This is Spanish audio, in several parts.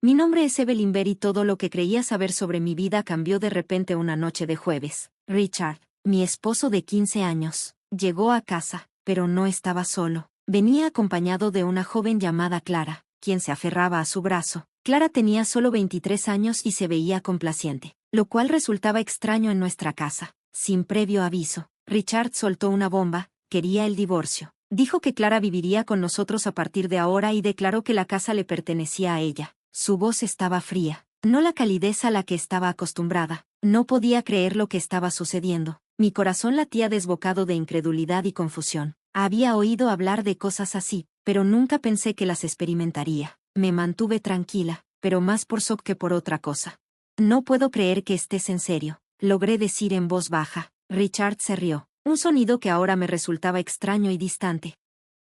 Mi nombre es Evelyn Berry y todo lo que creía saber sobre mi vida cambió de repente una noche de jueves. Richard, mi esposo de 15 años, llegó a casa, pero no estaba solo. Venía acompañado de una joven llamada Clara, quien se aferraba a su brazo. Clara tenía solo 23 años y se veía complaciente, lo cual resultaba extraño en nuestra casa. Sin previo aviso, Richard soltó una bomba: quería el divorcio. Dijo que Clara viviría con nosotros a partir de ahora y declaró que la casa le pertenecía a ella. Su voz estaba fría, no la calidez a la que estaba acostumbrada. No podía creer lo que estaba sucediendo. Mi corazón latía desbocado de incredulidad y confusión. Había oído hablar de cosas así, pero nunca pensé que las experimentaría. Me mantuve tranquila, pero más por shock que por otra cosa. No puedo creer que estés en serio, logré decir en voz baja. Richard se rió, un sonido que ahora me resultaba extraño y distante.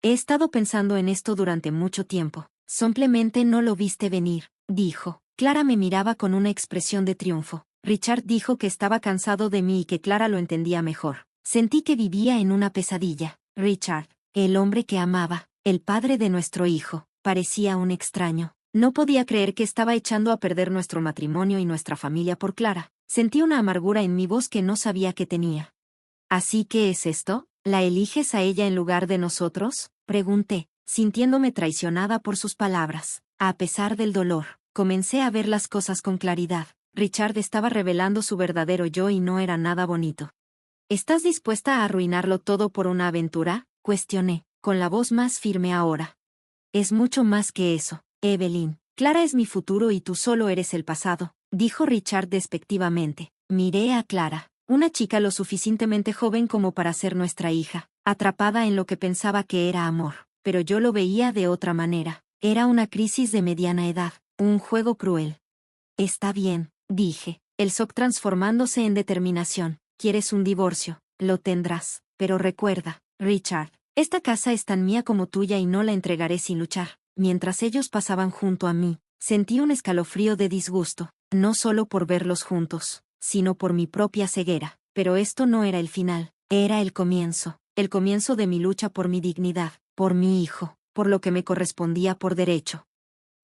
He estado pensando en esto durante mucho tiempo. Simplemente no lo viste venir, dijo. Clara me miraba con una expresión de triunfo. Richard dijo que estaba cansado de mí y que Clara lo entendía mejor. Sentí que vivía en una pesadilla. Richard, el hombre que amaba, el padre de nuestro hijo, parecía un extraño. No podía creer que estaba echando a perder nuestro matrimonio y nuestra familia por Clara. Sentí una amargura en mi voz que no sabía que tenía. ¿Así que es esto? ¿La eliges a ella en lugar de nosotros?, pregunté, sintiéndome traicionada por sus palabras. A pesar del dolor, comencé a ver las cosas con claridad. Richard estaba revelando su verdadero yo y no era nada bonito. ¿Estás dispuesta a arruinarlo todo por una aventura?, cuestioné, con la voz más firme ahora. Es mucho más que eso, Evelyn. Clara es mi futuro y tú solo eres el pasado, dijo Richard despectivamente. Miré a Clara, una chica lo suficientemente joven como para ser nuestra hija, atrapada en lo que pensaba que era amor, pero yo lo veía de otra manera. Era una crisis de mediana edad, un juego cruel. Está bien, dije, el shock transformándose en determinación. ¿Quieres un divorcio? Lo tendrás, pero recuerda, Richard, esta casa es tan mía como tuya y no la entregaré sin luchar. Mientras ellos pasaban junto a mí, sentí un escalofrío de disgusto, no solo por verlos juntos, sino por mi propia ceguera. Pero esto no era el final, era el comienzo de mi lucha por mi dignidad, por mi hijo, por lo que me correspondía por derecho.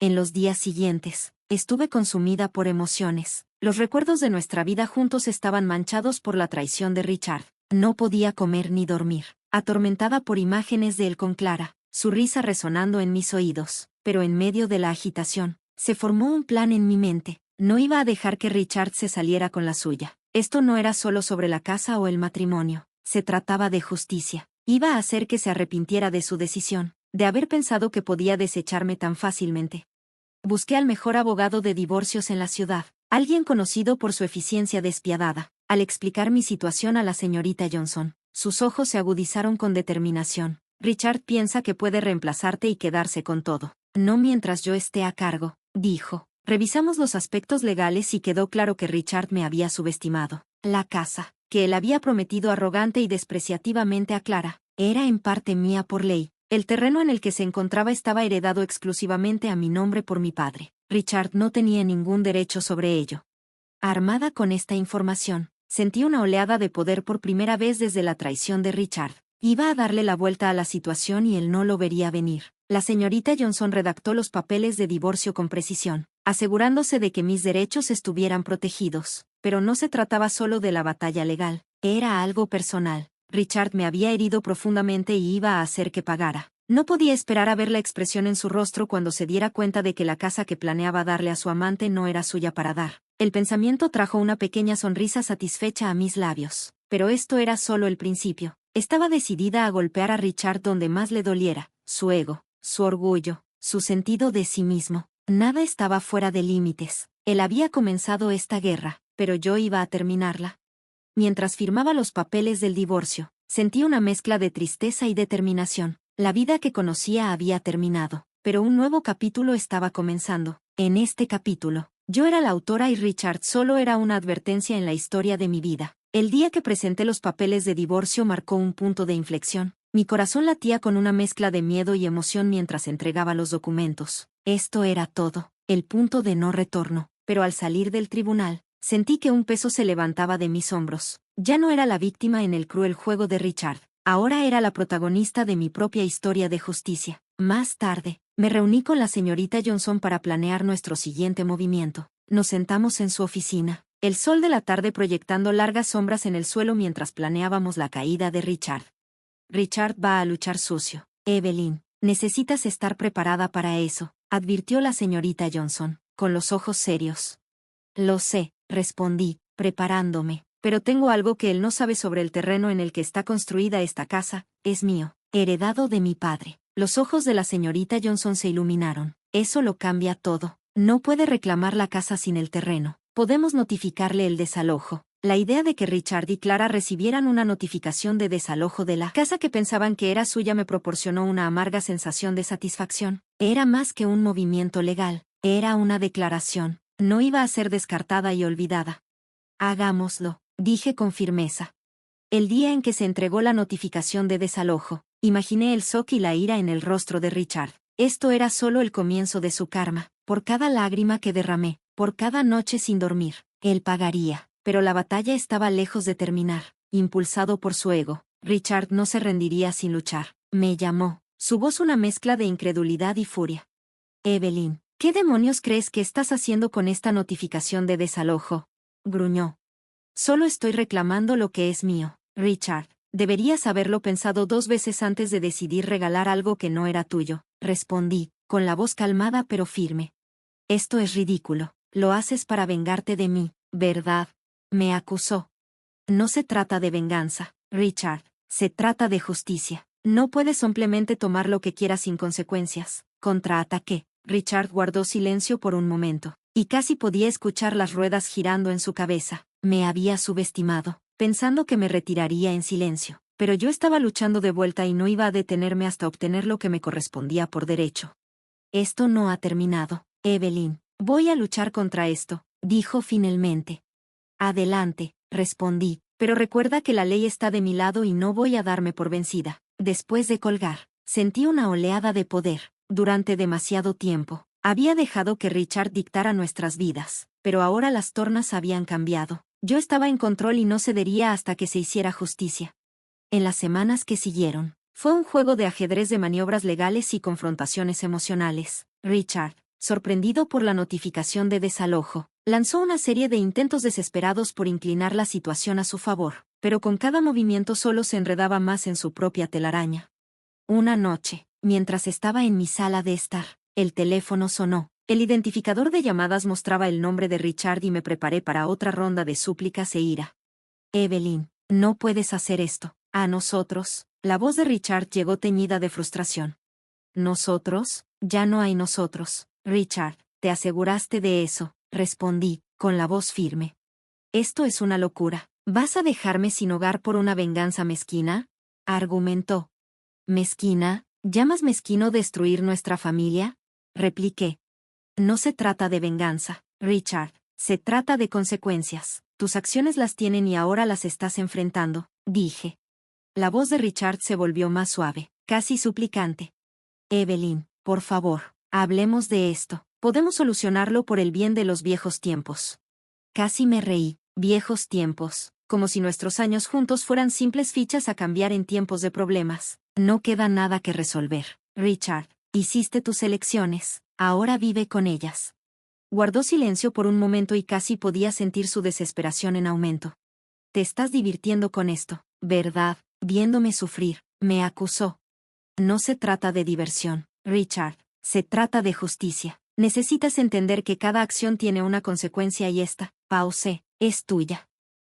En los días siguientes, estuve consumida por emociones. Los recuerdos de nuestra vida juntos estaban manchados por la traición de Richard. No podía comer ni dormir, atormentada por imágenes de él con Clara, su risa resonando en mis oídos. Pero en medio de la agitación, se formó un plan en mi mente. No iba a dejar que Richard se saliera con la suya. Esto no era solo sobre la casa o el matrimonio, se trataba de justicia. Iba a hacer que se arrepintiera de su decisión, de haber pensado que podía desecharme tan fácilmente. Busqué al mejor abogado de divorcios en la ciudad, alguien conocido por su eficiencia despiadada. Al explicar mi situación a la señorita Johnson, sus ojos se agudizaron con determinación. Richard piensa que puede reemplazarte y quedarse con todo. No mientras yo esté a cargo, dijo. Revisamos los aspectos legales y quedó claro que Richard me había subestimado. La casa, que él había prometido arrogante y despreciativamente a Clara, era en parte mía por ley. El terreno en el que se encontraba estaba heredado exclusivamente a mi nombre por mi padre. Richard no tenía ningún derecho sobre ello. Armada con esta información, sentí una oleada de poder por primera vez desde la traición de Richard. Iba a darle la vuelta a la situación y él no lo vería venir. La señorita Johnson redactó los papeles de divorcio con precisión, asegurándose de que mis derechos estuvieran protegidos. Pero no se trataba solo de la batalla legal, era algo personal. Richard me había herido profundamente y iba a hacer que pagara. No podía esperar a ver la expresión en su rostro cuando se diera cuenta de que la casa que planeaba darle a su amante no era suya para dar. El pensamiento trajo una pequeña sonrisa satisfecha a mis labios. Pero esto era solo el principio. Estaba decidida a golpear a Richard donde más le doliera, su ego, su orgullo, su sentido de sí mismo. Nada estaba fuera de límites. Él había comenzado esta guerra, pero yo iba a terminarla. Mientras firmaba los papeles del divorcio, sentí una mezcla de tristeza y determinación. La vida que conocía había terminado, pero un nuevo capítulo estaba comenzando. En este capítulo, yo era la autora y Richard solo era una advertencia en la historia de mi vida. El día que presenté los papeles de divorcio marcó un punto de inflexión. Mi corazón latía con una mezcla de miedo y emoción mientras entregaba los documentos. Esto era todo, el punto de no retorno. Pero al salir del tribunal, sentí que un peso se levantaba de mis hombros. Ya no era la víctima en el cruel juego de Richard. Ahora era la protagonista de mi propia historia de justicia. Más tarde, me reuní con la señorita Johnson para planear nuestro siguiente movimiento. Nos sentamos en su oficina, el sol de la tarde proyectando largas sombras en el suelo mientras planeábamos la caída de Richard. Richard va a luchar sucio. Evelyn, necesitas estar preparada para eso, advirtió la señorita Johnson, con los ojos serios. Lo sé, respondí, preparándome, pero tengo algo que él no sabe sobre el terreno en el que está construida esta casa, es mío, heredado de mi padre. Los ojos de la señorita Johnson se iluminaron. Eso lo cambia todo. No puede reclamar la casa sin el terreno. Podemos notificarle el desalojo. La idea de que Richard y Clara recibieran una notificación de desalojo de la casa que pensaban que era suya me proporcionó una amarga sensación de satisfacción. Era más que un movimiento legal, era una declaración. No iba a ser descartada y olvidada. Hagámoslo, dije con firmeza. El día en que se entregó la notificación de desalojo, imaginé el shock y la ira en el rostro de Richard. Esto era solo el comienzo de su karma. Por cada lágrima que derramé, por cada noche sin dormir, él pagaría. Pero la batalla estaba lejos de terminar. Impulsado por su ego, Richard no se rendiría sin luchar. Me llamó, su voz una mezcla de incredulidad y furia. Evelyn, ¿qué demonios crees que estás haciendo con esta notificación de desalojo? Gruñó. Solo estoy reclamando lo que es mío. Richard, deberías haberlo pensado 2 veces antes de decidir regalar algo que no era tuyo, respondí, con la voz calmada pero firme. Esto es ridículo. Lo haces para vengarte de mí, ¿verdad? Me acusó. No se trata de venganza, Richard, se trata de justicia. No puedes simplemente tomar lo que quieras sin consecuencias. Contraataqué. Richard guardó silencio por un momento, y casi podía escuchar las ruedas girando en su cabeza. Me había subestimado, pensando que me retiraría en silencio, pero yo estaba luchando de vuelta y no iba a detenerme hasta obtener lo que me correspondía por derecho. Esto no ha terminado, Evelyn. Voy a luchar contra esto, dijo finalmente. Adelante, respondí, pero recuerda que la ley está de mi lado y no voy a darme por vencida. Después de colgar, sentí una oleada de poder. Durante demasiado tiempo, había dejado que Richard dictara nuestras vidas, pero ahora las tornas habían cambiado. Yo estaba en control y no cedería hasta que se hiciera justicia. En las semanas que siguieron, fue un juego de ajedrez de maniobras legales y confrontaciones emocionales. Richard, sorprendido por la notificación de desalojo, lanzó una serie de intentos desesperados por inclinar la situación a su favor, pero con cada movimiento solo se enredaba más en su propia telaraña. Una noche, mientras estaba en mi sala de estar, el teléfono sonó. El identificador de llamadas mostraba el nombre de Richard y me preparé para otra ronda de súplicas e ira. Evelyn, no puedes hacer esto. A nosotros. La voz de Richard llegó teñida de frustración. ¿Nosotros? Ya no hay nosotros. Richard, te aseguraste de eso, respondí, con la voz firme. Esto es una locura. ¿Vas a dejarme sin hogar por una venganza mezquina? Argumentó. ¿Mezquina? ¿Llamas mezquino destruir nuestra familia? Repliqué. No se trata de venganza, Richard, se trata de consecuencias. Tus acciones las tienen y ahora las estás enfrentando, dije. La voz de Richard se volvió más suave, casi suplicante. Evelyn, por favor, hablemos de esto. Podemos solucionarlo por el bien de los viejos tiempos. Casi me reí. Viejos tiempos, como si nuestros años juntos fueran simples fichas a cambiar en tiempos de problemas. No queda nada que resolver. Richard, hiciste tus elecciones, ahora vive con ellas. Guardó silencio por un momento y casi podía sentir su desesperación en aumento. Te estás divirtiendo con esto, ¿verdad? Viéndome sufrir, me acusó. No se trata de diversión, Richard, se trata de justicia. Necesitas entender que cada acción tiene una consecuencia y esta, pausé, es tuya.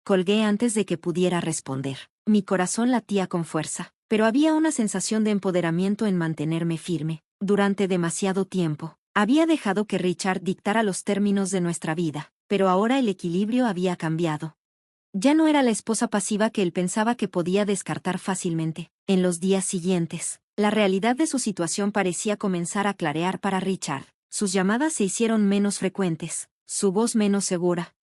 Colgué antes de que pudiera responder. Mi corazón latía con fuerza, pero había una sensación de empoderamiento en mantenerme firme. Durante demasiado tiempo, había dejado que Richard dictara los términos de nuestra vida, pero ahora el equilibrio había cambiado. Ya no era la esposa pasiva que él pensaba que podía descartar fácilmente. En los días siguientes, la realidad de su situación parecía comenzar a clarear para Richard. Sus llamadas se hicieron menos frecuentes, su voz menos segura.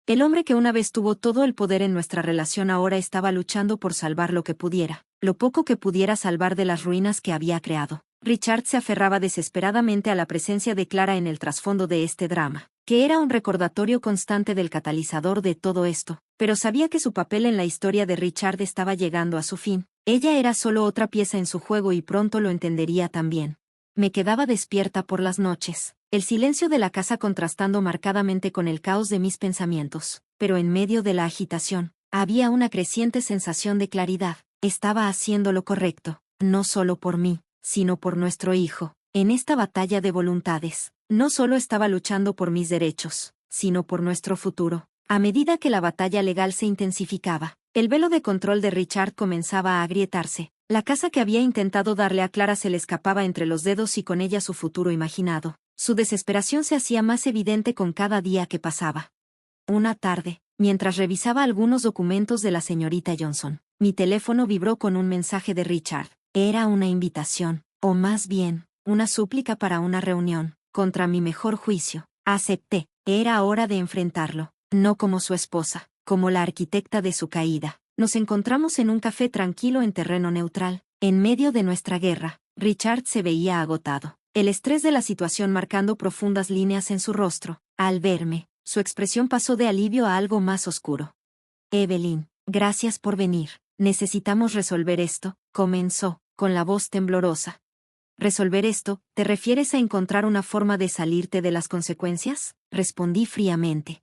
El hombre que una vez tuvo todo el poder en nuestra relación ahora estaba luchando por salvar lo que pudiera, lo poco que pudiera salvar de las ruinas que había creado. Richard se aferraba desesperadamente a la presencia de Clara en el trasfondo de este drama. que era un recordatorio constante del catalizador de todo esto, pero sabía que su papel en la historia de Richard estaba llegando a su fin. Ella era solo otra pieza en su juego y pronto lo entendería también. Me quedaba despierta por las noches, el silencio de la casa contrastando marcadamente con el caos de mis pensamientos, pero en medio de la agitación, había una creciente sensación de claridad. Estaba haciendo lo correcto, no solo por mí, sino por nuestro hijo. En esta batalla de voluntades, no solo estaba luchando por mis derechos, sino por nuestro futuro. A medida que la batalla legal se intensificaba, el velo de control de Richard comenzaba a agrietarse. La casa que había intentado darle a Clara se le escapaba entre los dedos y con ella su futuro imaginado. Su desesperación se hacía más evidente con cada día que pasaba. Una tarde, mientras revisaba algunos documentos de la señorita Johnson, mi teléfono vibró con un mensaje de Richard. Era una invitación, o más bien, una súplica para una reunión. Contra mi mejor juicio, acepté. Era hora de enfrentarlo, no como su esposa, como la arquitecta de su caída. Nos encontramos en un café tranquilo en terreno neutral. En medio de nuestra guerra, Richard se veía agotado, el estrés de la situación marcando profundas líneas en su rostro. Al verme, su expresión pasó de alivio a algo más oscuro. Evelyn, gracias por venir. Necesitamos resolver esto, comenzó, con la voz temblorosa. ¿Resolver esto, te refieres a encontrar una forma de salirte de las consecuencias? Respondí fríamente.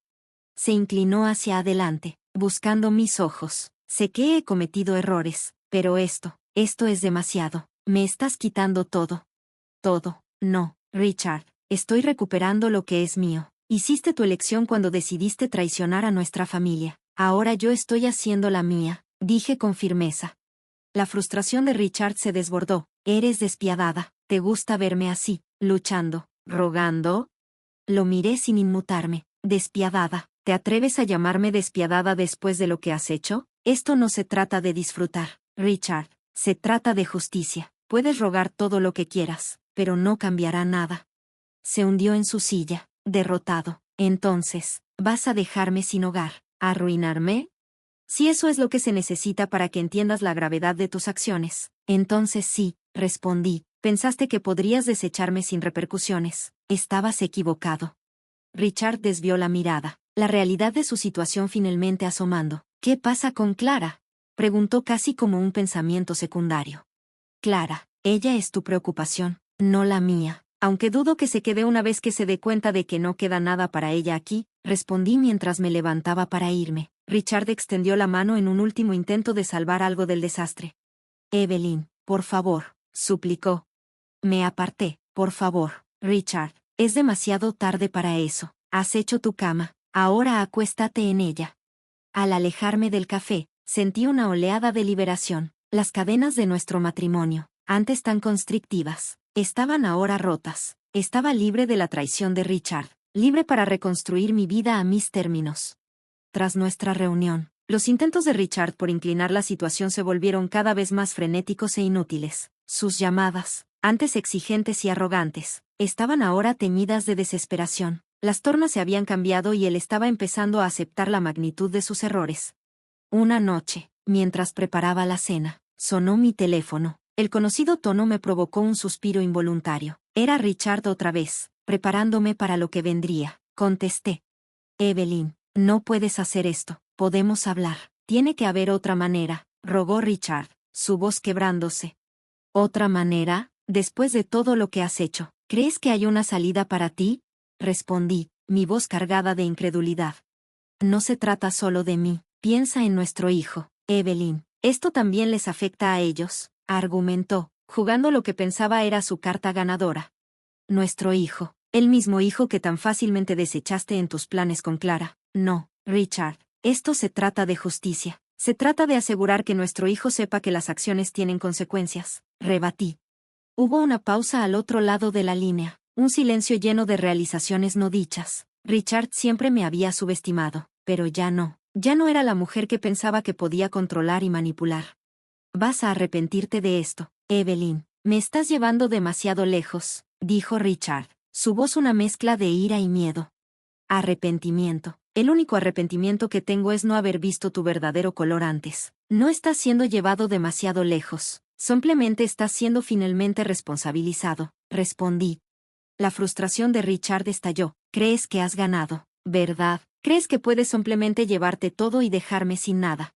Se inclinó hacia adelante, buscando mis ojos. Sé que he cometido errores, pero esto es demasiado. Me estás quitando todo. Todo. No, Richard, estoy recuperando lo que es mío. Hiciste tu elección cuando decidiste traicionar a nuestra familia. Ahora yo estoy haciendo la mía, dije con firmeza. La frustración de Richard se desbordó. Eres despiadada. ¿Te gusta verme así, luchando, rogando? Lo miré sin inmutarme. Despiadada. ¿Te atreves a llamarme despiadada después de lo que has hecho? Esto no se trata de disfrutar, Richard. Se trata de justicia. Puedes rogar todo lo que quieras, pero no cambiará nada. Se hundió en su silla, derrotado. Entonces, ¿vas a dejarme sin hogar? ¿Arruinarme? Si eso es lo que se necesita para que entiendas la gravedad de tus acciones, entonces sí, respondí. Pensaste que podrías desecharme sin repercusiones. Estabas equivocado. Richard desvió la mirada, la realidad de su situación finalmente asomando. ¿Qué pasa con Clara? Preguntó casi como un pensamiento secundario. Clara, ella es tu preocupación, no la mía. Aunque dudo que se quede una vez que se dé cuenta de que no queda nada para ella aquí, respondí mientras me levantaba para irme. Richard extendió la mano en un último intento de salvar algo del desastre. Evelyn, por favor, suplicó. Me aparté. Por favor, Richard, es demasiado tarde para eso. Has hecho tu cama, ahora acuéstate en ella. Al alejarme del café, sentí una oleada de liberación. Las cadenas de nuestro matrimonio, antes tan constrictivas, estaban ahora rotas. Estaba libre de la traición de Richard, libre para reconstruir mi vida a mis términos. Tras nuestra reunión, los intentos de Richard por inclinar la situación se volvieron cada vez más frenéticos e inútiles. Sus llamadas, antes exigentes y arrogantes, estaban ahora teñidas de desesperación. Las tornas se habían cambiado y él estaba empezando a aceptar la magnitud de sus errores. Una noche, mientras preparaba la cena, sonó mi teléfono. El conocido tono me provocó un suspiro involuntario. Era Richard otra vez, preparándome para lo que vendría. Contesté. Evelyn, no puedes hacer esto. Podemos hablar. Tiene que haber otra manera, rogó Richard, su voz quebrándose. ¿Otra manera? Después de todo lo que has hecho, ¿crees que hay una salida para ti? Respondí, mi voz cargada de incredulidad. No se trata solo de mí. Piensa en nuestro hijo, Evelyn. Esto también les afecta a ellos, argumentó, jugando lo que pensaba era su carta ganadora. Nuestro hijo, el mismo hijo que tan fácilmente desechaste en tus planes con Clara. No, Richard, esto se trata de justicia. Se trata de asegurar que nuestro hijo sepa que las acciones tienen consecuencias, rebatí. Hubo una pausa al otro lado de la línea, un silencio lleno de realizaciones no dichas. Richard siempre me había subestimado, pero ya no. Ya no era la mujer que pensaba que podía controlar y manipular. Vas a arrepentirte de esto, Evelyn. Me estás llevando demasiado lejos, dijo Richard, su voz una mezcla de ira y miedo. Arrepentimiento. El único arrepentimiento que tengo es no haber visto tu verdadero color antes. No estás siendo llevado demasiado lejos, simplemente estás siendo finalmente responsabilizado, respondí. La frustración de Richard estalló. Crees que has ganado, ¿verdad? Crees que puedes simplemente llevarte todo y dejarme sin nada.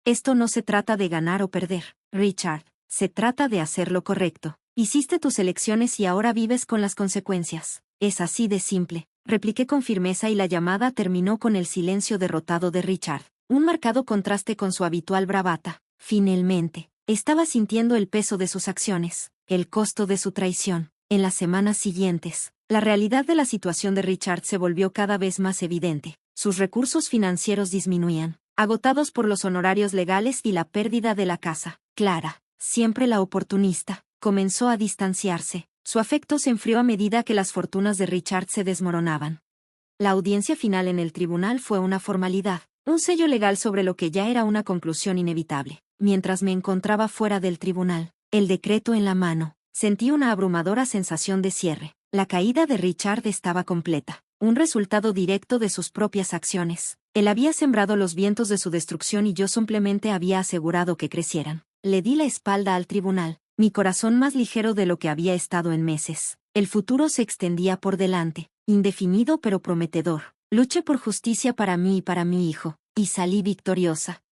Esto no se trata de ganar o perder, Richard. Se trata de hacer lo correcto. Hiciste tus elecciones y ahora vives con las consecuencias. Es así de simple, repliqué con firmeza y la llamada terminó con el silencio derrotado de Richard. Un marcado contraste con su habitual bravata. Finalmente, estaba sintiendo el peso de sus acciones, el costo de su traición. En las semanas siguientes, la realidad de la situación de Richard se volvió cada vez más evidente. Sus recursos financieros disminuían, agotados por los honorarios legales y la pérdida de la casa. Clara, siempre la oportunista, comenzó a distanciarse. Su afecto se enfrió a medida que las fortunas de Richard se desmoronaban. La audiencia final en el tribunal fue una formalidad, un sello legal sobre lo que ya era una conclusión inevitable. Mientras me encontraba fuera del tribunal, el decreto en la mano, sentí una abrumadora sensación de cierre. La caída de Richard estaba completa, un resultado directo de sus propias acciones. Él había sembrado los vientos de su destrucción y yo simplemente había asegurado que crecieran. Le di la espalda al tribunal, mi corazón más ligero de lo que había estado en meses. El futuro se extendía por delante, indefinido pero prometedor. Luché por justicia para mí y para mi hijo, y salí victoriosa.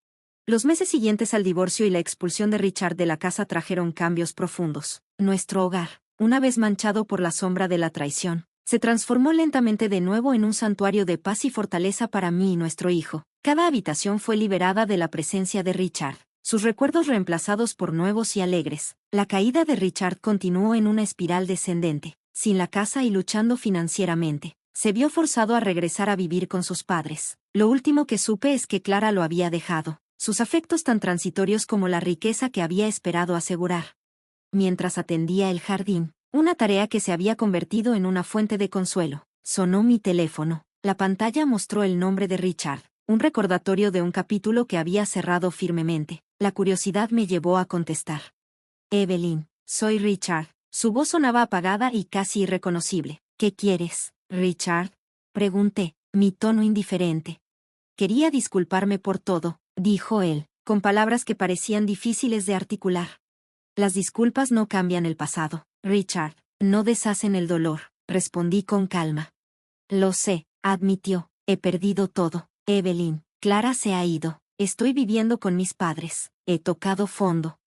Los meses siguientes al divorcio y la expulsión de Richard de la casa trajeron cambios profundos. Nuestro hogar, una vez manchado por la sombra de la traición, se transformó lentamente de nuevo en un santuario de paz y fortaleza para mí y nuestro hijo. Cada habitación fue liberada de la presencia de Richard, sus recuerdos reemplazados por nuevos y alegres. La caída de Richard continuó en una espiral descendente. Sin la casa y luchando financieramente, se vio forzado a regresar a vivir con sus padres. Lo último que supe es que Clara lo había dejado, sus afectos tan transitorios como la riqueza que había esperado asegurar. Mientras atendía el jardín, una tarea que se había convertido en una fuente de consuelo, sonó mi teléfono. La pantalla mostró el nombre de Richard, un recordatorio de un capítulo que había cerrado firmemente. La curiosidad me llevó a contestar. Evelyn, soy Richard. Su voz sonaba apagada y casi irreconocible. ¿Qué quieres, Richard? Pregunté, mi tono indiferente. Quería disculparme por todo, dijo él, con palabras que parecían difíciles de articular. Las disculpas no cambian el pasado, Richard, no deshacen el dolor, respondí con calma. Lo sé, admitió, he perdido todo. Evelyn, Clara se ha ido, estoy viviendo con mis padres, he tocado fondo.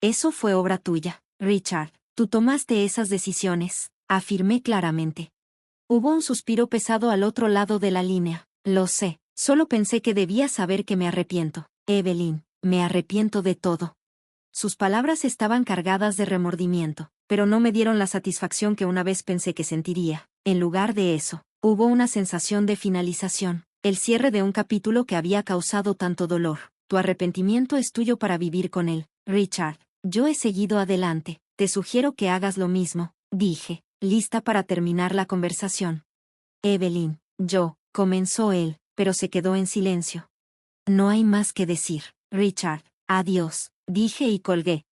Eso fue obra tuya, Richard, tú tomaste esas decisiones, afirmé claramente. Hubo un suspiro pesado al otro lado de la línea. Lo sé, solo pensé que debías saber que me arrepiento. Evelyn, me arrepiento de todo. Sus palabras estaban cargadas de remordimiento, pero no me dieron la satisfacción que una vez pensé que sentiría. En lugar de eso, hubo una sensación de finalización, el cierre de un capítulo que había causado tanto dolor. Tu arrepentimiento es tuyo para vivir con él, Richard. Yo he seguido adelante, te sugiero que hagas lo mismo, dije, lista para terminar la conversación. Evelyn, comenzó él, pero se quedó en silencio. No hay más que decir, Richard, adiós, dije y colgué.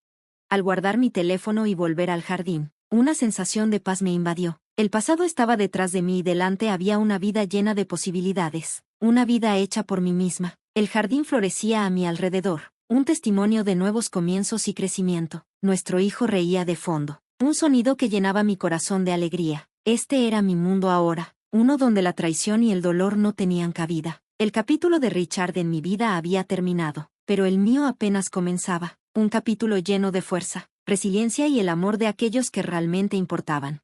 Al guardar mi teléfono y volver al jardín, una sensación de paz me invadió. El pasado estaba detrás de mí y delante había una vida llena de posibilidades, una vida hecha por mí misma. El jardín florecía a mi alrededor, un testimonio de nuevos comienzos y crecimiento. Nuestro hijo reía de fondo, un sonido que llenaba mi corazón de alegría. Este era mi mundo ahora, uno donde la traición y el dolor no tenían cabida. El capítulo de Richard en mi vida había terminado, pero el mío apenas comenzaba, un capítulo lleno de fuerza, resiliencia y el amor de aquellos que realmente importaban.